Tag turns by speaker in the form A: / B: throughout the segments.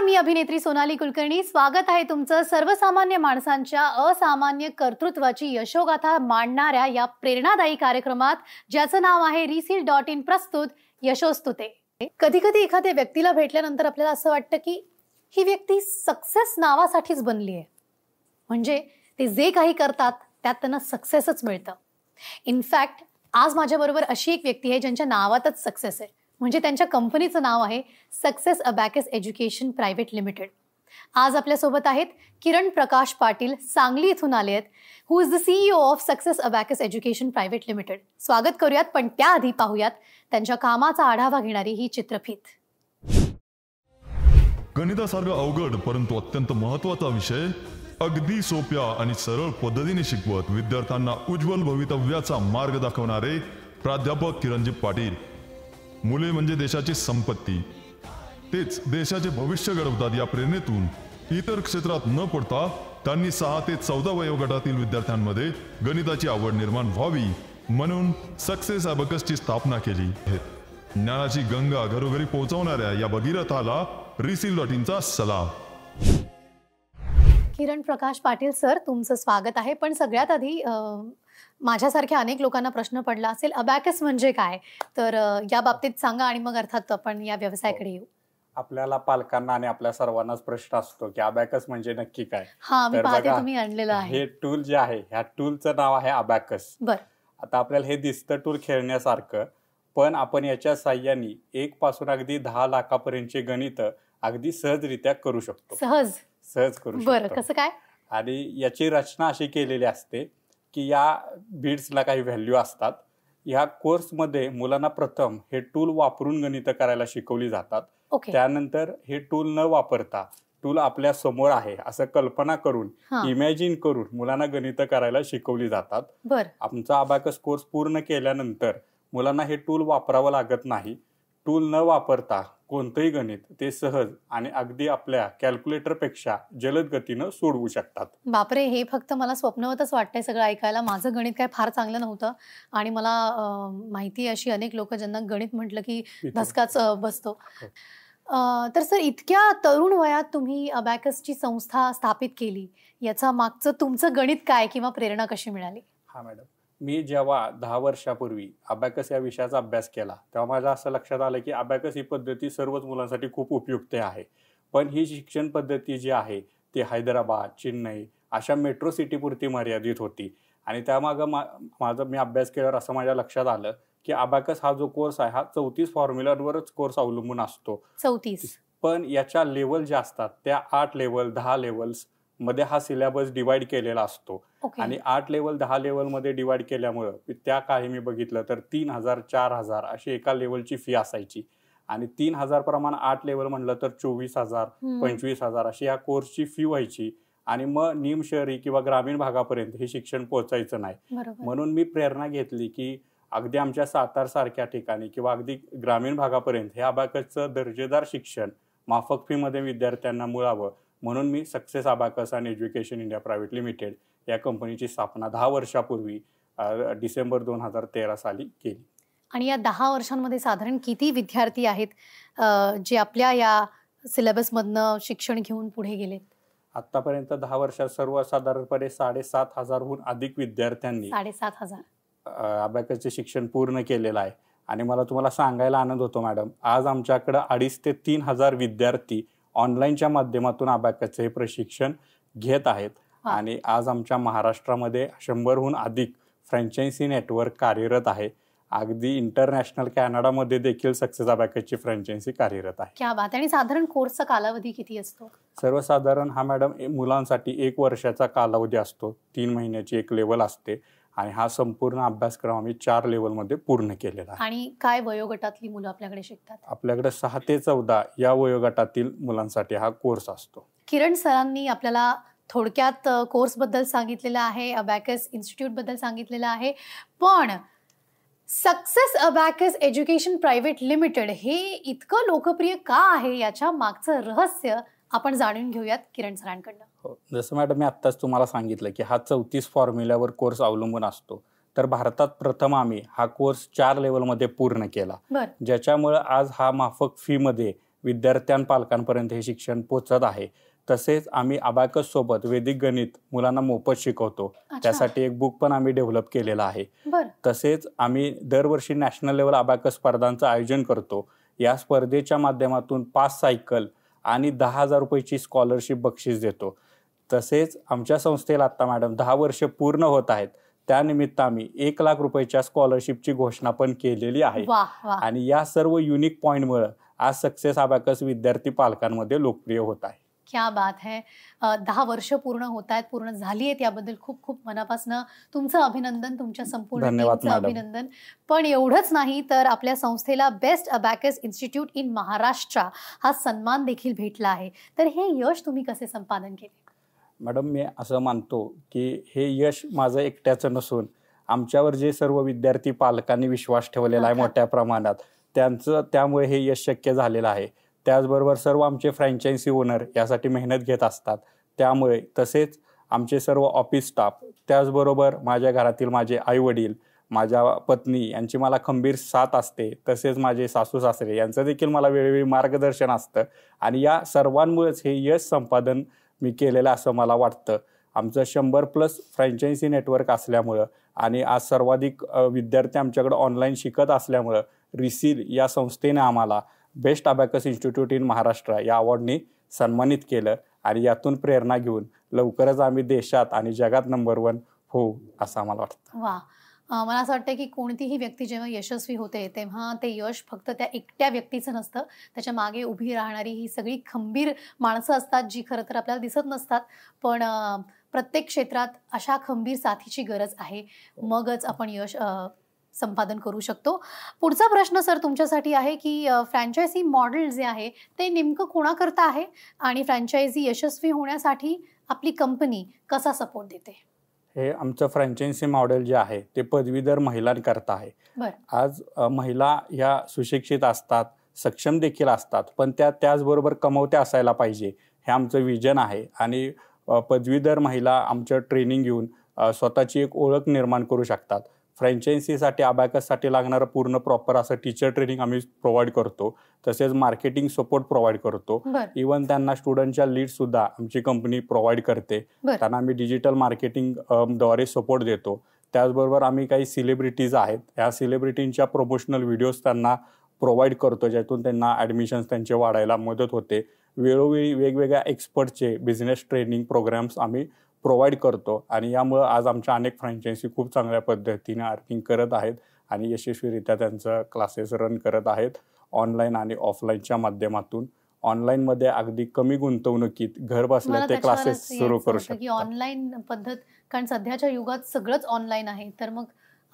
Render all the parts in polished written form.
A: मी अभिनेत्री सोनाली कुलकर्णी. स्वागत आहे तुमचं सर्वसामान्य माणसांच्या असामान्य कर्तृत्वाची यशोगाथा मांडणाऱ्या या प्रेरणादायी कार्यक्रमात, ज्याचं नाव आहे reseal.in प्रस्तुत यशोस्तुते. कधी कधी एखाद्या व्यक्तीला भेटल्यानंतर आपल्याला असं वाटतं की ही व्यक्ती सक्सेस नावासाठीच बनली आहे. म्हणजे ते जे काही करतात त्यात त्यांना सक्सेसच मिळतं. इनफॅक्ट आज माझ्याबरोबर अशी एक व्यक्ती आहे ज्यांच्या नावातच सक्सेस आहे. म्हणजे त्यांच्या कंपनीचं नाव आहे success abacus education private limited. आज आपल्यासोबत आहेत किरण प्रकाश पाटील, सांगली इथून आले आहेत, who is the CEO of success abacus education private limited. स्वागत करूयात, पण त्याआधी पाहूयात त्यांच्या कामाचा आढावा घेणारी ही चित्रफीत.
B: गणितासारखा अवघड परंतु अत्यंत महत्त्वाचा विषय अगदी सोप्या आणि सरळ पद्धतीने शिकवत विद्यार्थ्यांना उज्ज्वल भवितव्याचा मार्ग दाखवणारे प्राध्यापक किरणजी पाटील. मुले म्हणजे देशाची संपत्ती, तेच देशाचे भविष्य घडवतात. या प्रेरणेतून इतर क्षेत्रात न पडता त्यांनी 6 ते 14 वयोगटातील विद्यार्थ्यांमध्ये गणिताची आवड निर्माण व्हावी म्हणून सक्सेस अबॅकसची स्थापना केली. ज्ञानाची गंगा घरोघरी पोहोचवणाऱ्या या भगीरथाला reseal.inचा सलाम.
A: किरण प्रकाश पाटील सर, तुमचं स्वागत आहे. पण सगळ्यात आधी माझ्यासारख्या अनेक लोकांना प्रश्न पडला असेल, अबॅकस म्हणजे काय, तर या बाबतीत सांगा आणि मग अर्थात आपण या व्यवसायाकडे येऊ.
C: आपल्याला पालकांना आणि आपल्या सर्वांनाच प्रश्न असतो की अबॅकस म्हणजे नक्की काय.
A: हा, मी पाहते तुम्ही आणलेलं आहे.
C: हे टूल जे आहे, ह्या टूलचं नाव आहे अबॅकस.
A: बर,
C: आता आपल्याला हे दिसतं टूल खेळण्यासारखं, पण आपण याच्या साह्याने 1 पासून अगदी 10 लाखापर्यंतचे गणित अगदी सहजरित्या करू शकतो. सहज करू शकतो.
A: बरं, कसं काय?
C: आणि याची रचना अशी केलेली असते की या बीड्सला काही व्हॅल्यू असतात. या कोर्समध्ये मुलांना प्रथम हे टूल वापरून गणित करायला शिकवली जातात. त्यानंतर हे टूल न वापरता टूल आपल्या समोर आहे असं कल्पना करून, इमॅजिन करून मुलांना गणित करायला शिकवली जातात. आमचा अबॅकस कोर्स पूर्ण केल्यानंतर मुलांना हे टूल वापरावं लागत नाही. टूल न वापरता कोणतंही गणित ते सहज आणि अगदी आपल्या कॅल्क्युलेटर पेक्षा जलद गतीनं सोडवू शकतात.
A: बापरे, हे फक्त मला स्वप्नवतच वाटतंय सगळं ऐकायला. माझं गणित काय फार चांगलं नव्हतं आणि मला माहिती अशी अनेक लोक ज्यांना गणित म्हटलं की धसकाच बसतो. तर सर, इतक्या तरुण वयात तुम्ही अबॅकसची संस्था स्थापित केली, याचा मागचं तुमचं गणित काय किंवा प्रेरणा कशी मिळाली?
C: हा मॅडम, मी जेव्हा 10 वर्षापूर्वी अबॅकस या विषयाचा अभ्यास केला तेव्हा माझ्या असं लक्षात आलं की अबॅकस ही पद्धती सर्वच मुलांसाठी खूप उपयुक्त आहे. पण ही शिक्षण पद्धती जी आहे ती हैदराबाद, चेन्नई अशा मेट्रो सिटीपुरती मर्यादित होती. आणि त्यामागं मी अभ्यास केल्यावर असं माझ्या लक्षात आलं की अबॅकस हा जो कोर्स आहे हा 34 फॉर्म्युलांवरच कोर्स अवलंबून असतो.
A: 34.
C: पण याच्या लेवल ज्या असतात त्या 8 लेवल 10 लेवल्स मध्ये हा सिलेबस डिवाइड केलेला असतो. आणि 8 लेवल 10 लेवल मध्ये डिवाइड केल्यामुळं त्या काळी मी बघितलं तर 3,000 4,000 अशी एका लेवलची फी असायची. आणि 3,000 प्रमाण 8 लेवल म्हणलं तर 24,000 25,000 अशी या कोर्सची फी व्हायची. आणि मग निम शहरी किंवा ग्रामीण भागापर्यंत हे शिक्षण पोहोचायचं नाही. म्हणून मी प्रेरणा घेतली की अगदी आमच्या सातार सारख्या ठिकाणी किंवा अगदी ग्रामीण भागापर्यंत हे अबॅकसचं दर्जेदार शिक्षण माफक फी मध्ये विद्यार्थ्यांना मिळावं म्हणून मी success abacus and education India private limited या कंपनीची स्थापना 10 वर्षापूर्वी डिसेंबर 2013 साली केली.
A: आणि या 10 वर्षांमध्ये साधारण किती विद्यार्थी आहेत जे आपल्या या सिलेबसमधनं शिक्षण घेऊन पुढे गेलेत?
C: आतापर्यंत 10 वर्षात सर्वसाधारणपणे 7,500हून अधिक विद्यार्थ्यांनी
A: 7,500
C: अबॅकसचे शिक्षण पूर्ण केलेलं आहे. आणि मला तुम्हाला सांगायला आनंद होतो मॅडम, आज आमच्याकडे 2,500 ते 3,000 विद्यार्थी ऑनलाईनच्या माध्यमातून अबॅकसचे हे प्रशिक्षण घेत आहेत. आणि आज आमच्या महाराष्ट्रामध्ये 100हून अधिक फ्रँचायझी नेटवर्क कार्यरत आहे. अगदी इंटरनॅशनल कॅनडामध्ये देखील सक्सेस अबॅकसची फ्रँचायझी कार्यरत आहे.
A: क्या बात. आणि साधारण कोर्सचा कालावधी किती असतो?
C: सर्वसाधारण हा मॅडम मुलांसाठी 1 वर्षाचा कालावधी असतो. 3 महिन्याची एक लेवल असते. आणि हा संपूर्ण अभ्यासक्रम आम्ही 4 लेवलमध्ये पूर्ण केलेला आहे.
A: आणि काय वयोगटातली मुलं आपल्याकडे शिकतात?
C: आपल्याकडे 6 ते 14 या वयोगटातील मुलांसाठी हा कोर्स असतो.
A: किरण सरांनी आपल्याला थोडक्यात कोर्स बद्दल सांगितलेलं आहे, अबॅकस इन्स्टिट्यूट बद्दल सांगितलेलं आहे. पण success abacus education private limited हे इतकं लोकप्रिय का आहे, याच्या मागचं रहस्य आपण जाणून घेऊयात किरण सरांकडनं.
C: हो, जसं मॅडम मी आत्ताच तुम्हाला सांगितलं की हा 34 फॉर्म्युल्यावर कोर्स अवलंबून असतो. तर भारतात प्रथम आम्ही हा कोर्स 4 लेवलमध्ये पूर्ण केला, ज्याच्यामुळे आज हा माफक फी मध्ये विद्यार्थ्यां पालकांपर्यंत हे शिक्षण पोहोचत आहे. तसेच आम्ही अबॅकस सोबत वैदिक गणित मुलांना मोफत शिकवतो. त्यासाठी एक बुक पण आम्ही डेव्हलप केलेलं आहे. तसेच आम्ही दरवर्षी नॅशनल लेवल अबॅकस स्पर्धांचं आयोजन करतो. या स्पर्धेच्या माध्यमातून 5 सायकल आणि 10,000 रुपयाची स्कॉलरशिप बक्षीस देतो. तसेच आमच्या संस्थेला आता मॅडम 10 वर्ष पूर्ण होत आहेत. त्यानिमित्त आम्ही 1 लाख रुपयाच्या स्कॉलरशिपची घोषणा पण केलेली आहे. आणि या सर्व युनिक पॉइंटमुळे आज सक्सेस अबॅकस विद्यार्थी पालकांमध्ये लोकप्रिय होत आहे.
A: क्या बात है. 10 वर्ष पूर्ण होत आहेत, पूर्ण झाली आहेत, याबद्दल खूप खूप मनापासून तुमचं अभिनंदन, तुमच्या संपूर्ण टीमचं अभिनंदन. पण एवढंच नाही तर आपल्या संस्थेला best abacus institute in Maharashtra हा सन्मान देखील भेटला आहे. तर हे यश तुम्ही कसे संपादन केले?
C: मॅडम, मी असं मानतो की हे यश माझं एकट्याचं नसून आमच्यावर जे सर्व विद्यार्थी पालकांनी विश्वास ठेवलेला आहे मोठ्या प्रमाणात, त्यामुळे हे यश शक्य झालेलं आहे. त्याचबरोबर सर्व आमचे फ्रँचायझी ओनर यासाठी मेहनत घेत असतात. त्यामुळे तसेच आमचे सर्व ऑफिस स्टाफ, त्याचबरोबर माझ्या घरातील माझे आईवडील, माझ्या पत्नी यांची मला खंबीर साथ असते. तसेच माझे सासू सासरे यांचं देखील मला वेळोवेळी मार्गदर्शन असतं. आणि या सर्वांमुळेच हे यश संपादन मी केलेलं असं मला वाटतं. आमचं 100+ फ्रँचायझी नेटवर्क असल्यामुळं आणि आज सर्वाधिक विद्यार्थी आमच्याकडे ऑनलाईन शिकत असल्यामुळं रिसील या संस्थेने आम्हाला best abacus institute in Maharashtra या अवॉर्डनी सन्मानित केलं. आणि यातून प्रेरणा घेऊन लवकरच आम्ही देशात आणि जगात नंबर 1 होऊ असं आम्हाला वाटतं.
A: वा. मला असं वाटतं की कोणतीही व्यक्ती जेव्हा यशस्वी होते तेव्हा ते यश फक्त त्या एकट्या व्यक्तीचं नसतं, त्याच्या मागे उभी राहणारी ही सगळी खंबीर माणसं असतात, जी खरं तर आपल्याला दिसत नसतात. पण प्रत्येक क्षेत्रात अशा खंबीर साथीची गरज आहे, मगच आपण यश संपादन करू शकतो. पुढचा प्रश्न सर तुमच्यासाठी आहे की फ्रँचायझी मॉडेल जे आहे ते नेमकं कोणाकरता आहे आणि फ्रँचायझी यशस्वी होण्यासाठी आपली कंपनी कसा सपोर्ट देते?
C: हे आमचं फ्रँचायझी मॉडेल जे आहे ते पदवीधर महिलांकरता आहे. आज महिला ह्या सुशिक्षित असतात, सक्षम देखील असतात, पण त्या त्याचबरोबर कमवत्या असायला पाहिजे, हे आमचं विजन आहे. आणि पदवीधर महिला आमचं ट्रेनिंग घेऊन स्वतःची एक ओळख निर्माण करू शकतात. फ्रँचायझीसाठी अबॅकससाठी लागणारं पूर्ण प्रॉपर असं टीचर ट्रेनिंग आम्ही प्रोव्हाइड करतो. तसेच मार्केटिंग सपोर्ट प्रोव्हाइड करतो. इव्हन त्यांना स्टुडंटच्या लीड सुद्धा आमची कंपनी प्रोव्हाइड करते. त्यांना आम्ही डिजिटल मार्केटिंग द्वारे सपोर्ट देतो. त्याचबरोबर आम्ही काही सेलिब्रिटीज आहेत, या सेलिब्रिटींच्या प्रमोशनल व्हिडिओज त्यांना प्रोव्हाइड करतो, ज्यातून त्यांना ॲडमिशन्स त्यांचे वाढायला मदत होते. वेळोवेळी वेगवेगळ्या एक्सपर्टचे बिझनेस ट्रेनिंग प्रोग्राम्स आम्ही प्रोव्हाइड करतो. आणि यामुळं आज आमच्या अनेक फ्रँचायझी खूप चांगल्या पद्धतीने अर्निंग करत आहेत आणि यशस्वीरित्या त्यांचं क्लासेस रन करत आहेत ऑनलाईन आणि ऑफलाईनच्या माध्यमातून. ऑनलाईनमध्ये अगदी कमी गुंतवणुकीत घर बसल्या ते क्लासेस सुरू करू शकतो.
A: ऑनलाईन पद्धत, कारण सध्याच्या युगात सगळंच ऑनलाईन आहे, तर मग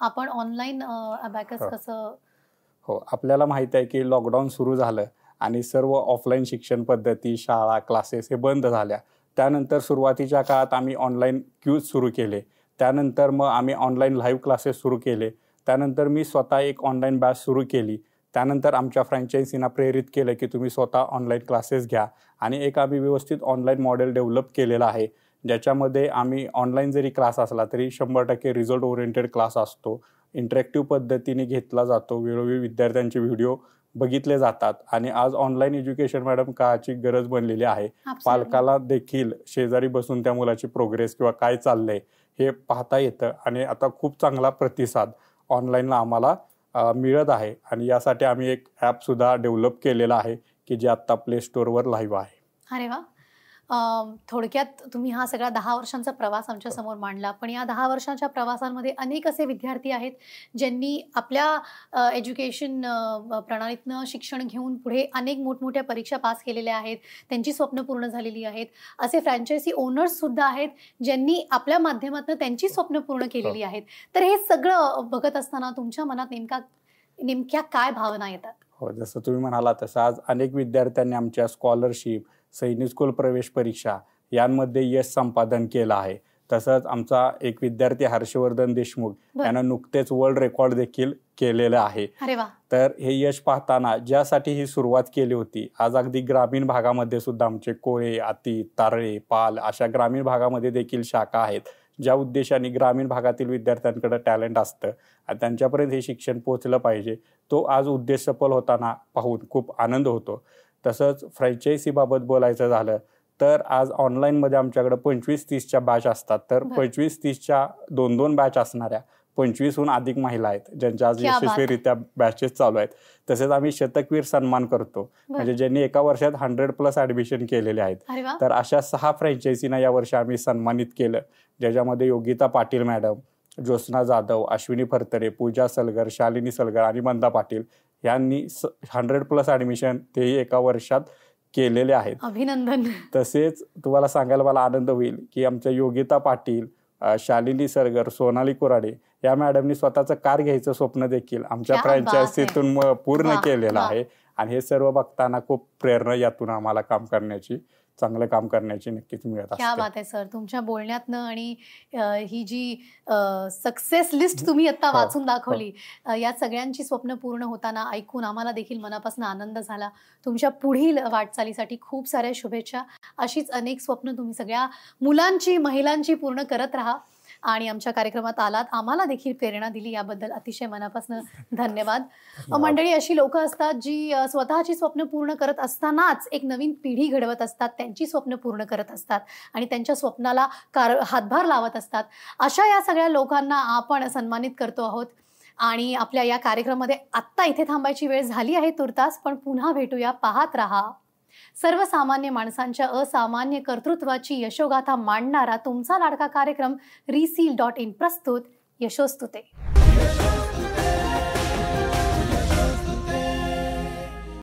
A: आपण ऑनलाईन अबॅकस कसं?
C: हो, आपल्याला माहिती आहे की लॉकडाऊन सुरू झालं आणि सर्व ऑफलाईन शिक्षण पद्धती, शाळा, क्लासेस हे बंद झाल्या. त्यानंतर सुरुवातीच्या काळात आम्ही ऑनलाईन क्यूज सुरू केले. त्यानंतर मग आम्ही ऑनलाईन लाईव्ह क्लासेस सुरू केले. त्यानंतर मी स्वतः एक ऑनलाईन बॅच सुरू केली. त्यानंतर आमच्या फ्रँचायझींना प्रेरित केलं की तुम्ही स्वतः ऑनलाईन क्लासेस घ्या. आणि एक आम्ही व्यवस्थित ऑनलाईन मॉडेल डेव्हलप केलेलं आहे, ज्याच्यामध्ये आम्ही ऑनलाईन जरी क्लास असला तरी 100% रिझल्ट ओरिएंटेड क्लास असतो. इंटरॅक्टिव्ह पद्धतीने घेतला जातो. वेळोवेळी विद्यार्थ्यांचे व्हिडिओ बघितले जातात. आणि आज ऑनलाईन एज्युकेशन मॅडम काळाची गरज बनलेली आहे. पालकाला देखील शेजारी बसून त्या मुलाची प्रोग्रेस किंवा काय चाललंय हे पाहता येतं. आणि आता खूप चांगला प्रतिसाद ऑनलाईनला आम्हाला मिळत आहे. आणि यासाठी आम्ही एक ॲप सुद्धा डेव्हलप केलेला आहे की जे आत्ता प्ले स्टोअरवर लाईव्ह आहे.
A: अरे वा. थोडक्यात तुम्ही हा सगळा 10 वर्षांचा प्रवास आमच्या समोर मांडला. पण या 10 वर्षांच्या प्रवासांमध्ये अनेक असे विद्यार्थी आहेत ज्यांनी आपल्या एज्युकेशन प्रणालीतनं शिक्षण घेऊन पुढे अनेक मोठमोठ्या परीक्षा पास केलेल्या आहेत, त्यांची स्वप्न पूर्ण झालेली आहेत. असे फ्रँचायझी ओनर्स सुद्धा आहेत ज्यांनी आपल्या माध्यमातून त्यांची स्वप्न पूर्ण केलेली आहेत. तर हे सगळं बघत असताना तुमच्या मनात नेमक्या काय भावना येतात?
C: हो, जसं तुम्ही म्हणाला तसं आज अनेक विद्यार्थ्यांनी आमच्या स्कॉलरशिप, सैनिक स्कूल प्रवेश परीक्षा यांमध्ये यश संपादन केलं आहे. तसंच आमचा एक विद्यार्थी हर्षवर्धन देशमुख यानं नुकतेच वर्ल्ड रेकॉर्ड देखील केलेलं आहे. तर हे यश पाहताना ज्यासाठी ही सुरुवात केली होती, आज अगदी ग्रामीण भागामध्ये सुद्धा आमचे कोळे, आती, तारळे, पाल अशा ग्रामीण भागामध्ये देखील शाखा आहेत, ज्या उद्देशाने ग्रामीण भागातील विद्यार्थ्यांकडे टॅलेंट असतं आणि त्यांच्यापर्यंत हे शिक्षण पोहोचलं पाहिजे. तो आज उद्देश सफल होताना पाहून खूप आनंद होतो. तसंच फ्रँचायझीबाबत बोलायचं झालं तर आज ऑनलाईनमध्ये आमच्याकडे 25-30च्या बॅच असतात. तर 25-30च्या 2-2 बॅच असणाऱ्या 25हून अधिक महिला आहेत ज्यांच्या आज यशस्वीरित्या बॅचेस चालू आहेत. तसेच आम्ही शतकवीर सन्मान करतो, म्हणजे ज्यांनी एका वर्षात 100+ ऍडमिशन केलेले आहेत. तर अशा 6 फ्रँचायझीना यावर्षी आम्ही सन्मानित केलं, ज्याच्यामध्ये योगिता पाटील मॅडम, ज्योत्स्ना जाधव, अश्विनी फरतरे, पूजा सलगर, शालिनी सलगर आणि मंदा पाटील यांनी 100+ ऍडमिशन तेही एका वर्षात केलेले आहेत.
A: अभिनंदन.
C: तसेच तुम्हाला सांगायला मला आनंद होईल की आमच्या योगिता पाटील, शालिनी सरगर, सोनाली कुराडे या मॅडमनी स्वतःचं कार घ्यायचं स्वप्न देखील आमच्या फ्रँचायझीतून पूर्ण केलेलं आहे. आणि हे सर्व बघताना खूप प्रेरणा यातून आम्हाला चांगलं काम करण्याची नक्कीच मिळत असते.
A: क्या बात आहे सर, तुमच्या बोलण्यातनं आणि ही जी सक्सेस लिस्ट तुम्ही आता वाचून दाखवली, या सगळ्यांची स्वप्न पूर्ण होताना ऐकून आम्हाला देखील मनापासून आनंद झाला. तुमच्या पुढील वाटचालीसाठी खूप साऱ्या शुभेच्छा. अशीच अनेक स्वप्न तुम्ही सगळ्या मुलांची, महिलांची पूर्ण करत राहा आणि आमच्या कार्यक्रमात आलात, आम्हाला देखील प्रेरणा दिली, याबद्दल अतिशय मनापासून धन्यवाद. मंडळी, अशी लोक असतात जी स्वतःची स्वप्न पूर्ण करत असतानाच एक नवीन पिढी घडवत असतात, त्यांची स्वप्न पूर्ण करत असतात आणि त्यांच्या स्वप्नाला हातभार लावत असतात. अशा या सगळ्या लोकांना आपण सन्मानित करतो आहोत. आणि आपल्या या कार्यक्रमामध्ये आत्ता इथे थांबायची वेळ झाली आहे तुर्तास, पण पुन्हा भेटूया. पाहत रहा सर्वसामान्य माणसांच्या असामान्य कर्तृत्वाची यशोगाथा मांडणारा तुमचा लाडका कार्यक्रम ReSeal.in प्रस्तुत यशोस्तुते.